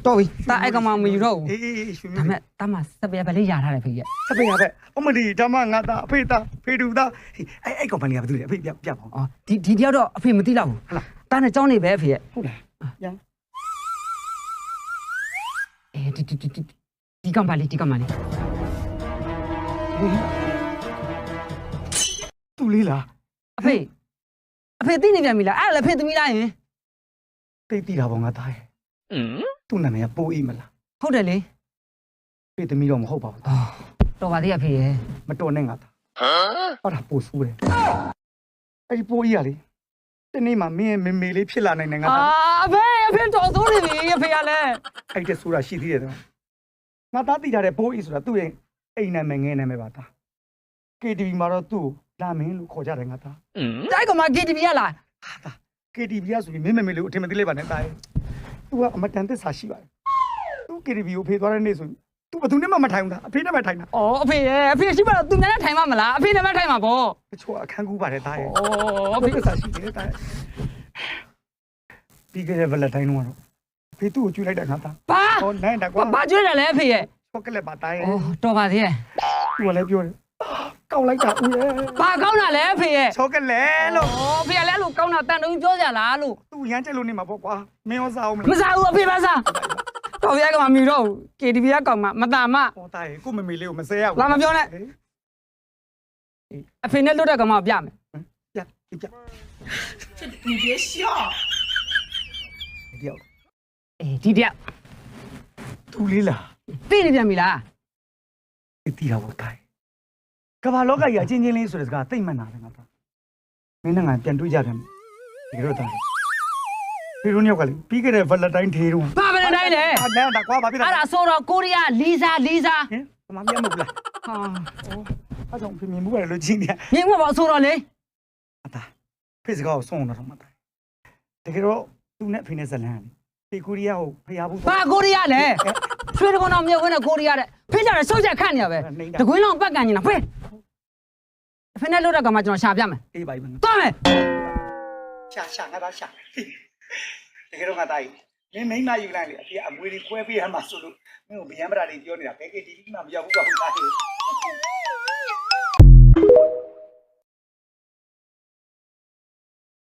တော်ပြီတာအဲ့ကောင်မှမယူတော့ဘူး အေးရွှေ ဒါ မျိုး မဲ့တာမစပယ်ပဲလေးရထားတယ်ဖေရဲ့ စပယ်ရပဲအမဒီဒါမှငါသားအဖေသားဖေတူသားအဲ့ကောင်မလေးကဘာလုပ်လဲအဖေပြပါဦး အော်ဒီတယောက်တော့အဖေမသိတော့ဘူး ဟုတ်လား တာနဲ့ကြောင်းနေပဲဖေရဲ့ ဟုတ်လားရန် ဒီကောင်ပါလေဒီကောင်ပါလေ သူ့လေးလား အဖေသိနေပြန်ပြီလားအဲ့လည်းဖေသမီးလားယင် တိတ်တိတာပေါ့ငါသားရဲ့သူ့နာမည်ကပိုးအေးမလား ဟုတ်တယ်လေ ဖေသမီးတော့မဟုတ်ပါဘူး အော်တော်ပါသေးရဖေရဲ့ မတော်နဲ့ငါသားဟောတာပို့ဆူးတယ်အဲ့ဒီပိုးအေးကလေဒီနေ့မှမင်းရဲ့မေမေလေးဖြစ်လာနိုင်တယ်ငါသား အဖေတော်စိုးနေပြီအဖေကလည်း အဲ့တဲ့ဆိုတာရှိသေးတယ်တော့ငါသားသိထားတဲ့ပိုးအေးဆိုတာသူ့ရဲ့အိမ်နာမည်ငယ်နာမည်ပါသား KTV မှာတော့သူ့လာမင်းလို့ခေါ်ကြတယ်ငါသား တိုက်ကောင်မ KTV ရလား ဟာသား KTV ရဆိုပြီးမင်းမေမေလေးကိုအထင်မသေးလိုက်ပါနဲ့သားရဲ့သူကအမတန်သစ္စာရှိပါတယ်သူ KTV ကိုဖေးသွားတဲ့နေ့ဆိုရင်သူဘယ်သူနဲ့မှမထိုင်ဘူးသားအဖေနဲ့မှထိုင်တာ အော်အဖေရှိပါတော့သူများနဲ့ထိုင်မှမလားအဖေနဲ့မှထိုင်မှာပေါ့ တချို့အခန်းကူးပါတယ်သားရဲ့ အော်အ အ ဖေ ဖေသစ္စာရှိတယ်သားရဲ့ပြီးခဲ့တဲ့ဗလက်တိုင်းတော့ဖေးသူ့ကိုကျွေးလိုက်တာငါသား ဘာ ဟောနိုင်တာကွာ ဘာကျွေးတယ်လဲအဖေရဲ့ ချောကလက်ပါသားရဲ့ အော်တော်ပါသေးရဲ့ သူကလည်းပြောတယ်ကောက်လိုက်တာဦးရဲ့ ဘာကောင်းတာလဲအဖေရဲ့ ချောကလက်လို့ အော်အဖေကလည်းအဲ့လိုကောင်းတာတန်တုံးပြောကြလားလို့ သူရမ်းချက်လို့နေမှာပေါ့ကွာမင်းရောစားအောင်မ မ လား စားဘူးအဖေပါစားတော်ပြကောင်မမြူတော့ဘူး KTV ကကောင်မတာမ ဟောသားရဲ့ကိုမေမေလေးကိုမဆဲရဘူး လာမပြောနဲ့အဖေနဲ့လွတ်တဲ့ကောင်မပြမယ် ပြပြ 你别笑。 ဒီရောက် အေးဒီတယောက် သူလေးလား သိနေပြန်ပြီလား တီတာပေါ့တိုင်းကဘာလောကကြီးအချင်းချင်းလေးဆိုတဲ့စကားသိမ့်မှန်တာလေငါသားမင်းနဲ့ငါပြန်တွေးကြတယ်ဒီလိုသားဒီလိုမျိုးကလေပြီးခဲ့တဲ့ဗလက်တိုင်းထေးတော့ ဘာပဲတိုင်းလဲ အနန္တကွာဘာဖြစ်လဲ အဲ့ဒါဆိုတော့ကိုရီးယားလီဇာ ဟင်မမမြတ်မဟုတ်လား ဟာ အဲ့ကြောင့်ပြင်မှုရတယ်လို့ချင်းနေ မြင်မှာပေါ့ဆိုတော့လေ အသားဖေးစကားကိုဆုံးတော့မှတိုင်းတကယ်တော့သူနဲ့ဖေနဲ့ဇလန်းပေကိုရီးယားကိုဖျားဖို့ ဘာကိုရီးယားလဲရွှေတကုန်းတော်မြုပ်ဝင်းတဲ့ကိုရီးယားတဲ့ဖိကြတယ်စုပ်ချက်ခတ်နေရပဲတကွင်းလုံးပတ်ကန်နေတာဖေအဖေနဲ့လွတ်တဲ့ကောင်မကျွန်တော်ရှာပြမယ် အေးပါပြီ သွားမယ် ရှာငါသားရှာတကယ်တော့ငါသားကြီးမင်းမိမယူလိုက်လေအဖေအမွေတွေခွဲပေးရမှာဆိုလို့မင်းကိုဗျံပရာတွေပြောနေတာဘယ်ကတီဗီမှမရောက်ဘူးကွာဟုတ်သားကြီး